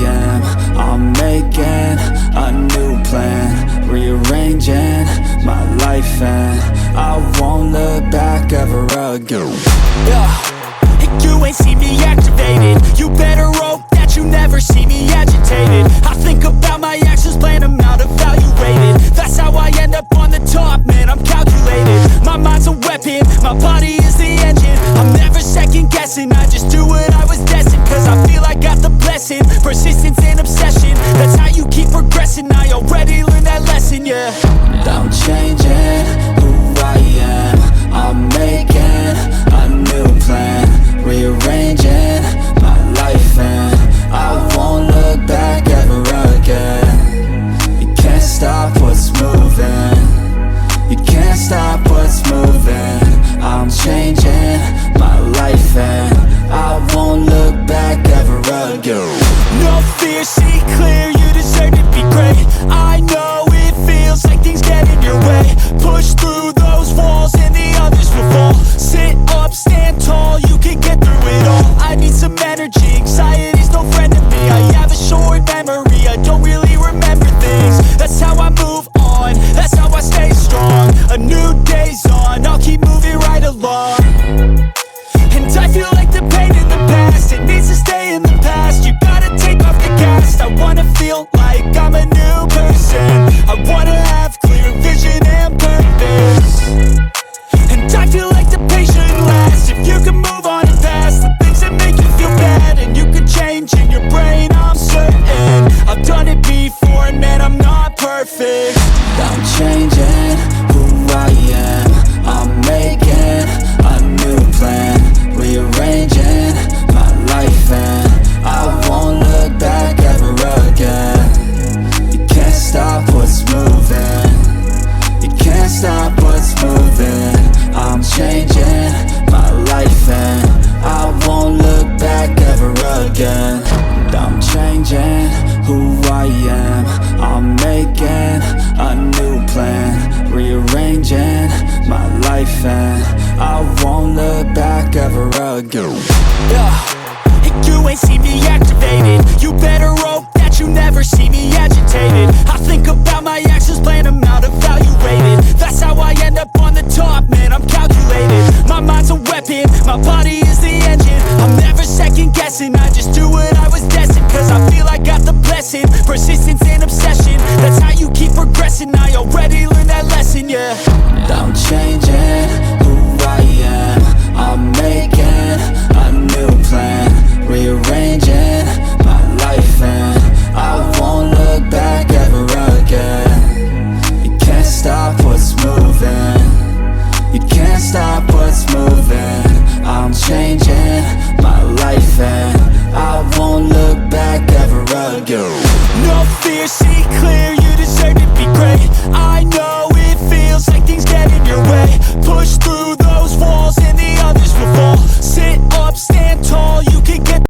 am. I'm making a new plan, rearranging my life, and I won't look back ever again. You ain't see me activated. You better hope that you never see me agitated. I think about my actions, plan them out, evaluated. That's how I end up on the top, man, I'm calculated. My mind's a weapon, my body is the engine. I'm never second guessing, I just do what I was destined. Cause I feel I got the blessing, persistence and obsession. That's how you keep progressing, I already learned that lesson, yeah. I'm changing who I am. I'm making a new plan, rearranging my life, and I won't look back ever again. You can't stop what's moving. You can't stop what's moving. I'm changing my life, and I won't look back ever again. No fear, see clear, you deserve to be great. I know it feels like things get in your way. Push through those walls and the others will fall. Sit up, stand tall, you can get through it all. I need some energy, anxiety's no friend to me. I have a short memory, I don't really remember things. That's how I move on, that's how I stay strong. A new day's on, I'll keep moving right along. And I feel like the pain in the past, it needs to stay in the past. You gotta take off the cast. I wanna feel like I'm a new person. I wanna have clear vision and purpose. And I feel like the pain shouldn't last. If you can move on and past the things that make you feel bad, and you can change in your brain, I'm certain. I've done it before, and man, I'm not perfect. I'm changing who I am. I'm making a new plan, rearranging my life, and I won't look back ever again. You can't stop what's moving. You can't stop what's moving. I'm changing my life, and I won't look back ever again. I'm changing who I am. I'm making a new plan, rearranging my life, and I won't look back ever again. You ain't see me activated. You better hope that you never see me agitated. I think about my actions, plan them out, evaluated. That's how I end up on the top, man, I'm calculated. My mind's a weapon, my body is the engine. I'm never second guessing, I just do what I was destined. Cause I feel I got the blessing, persistence and obsession. That's how you keep progressing, I already learned that lesson, yeah. I'm changing who I am. I'm making a new plan, rearranging my life, and I won't look back ever again. You can't stop what's moving. You can't stop what's moving. I'm changing my life, and I won't look back ever again. No fear, see clear, you deserve to be great.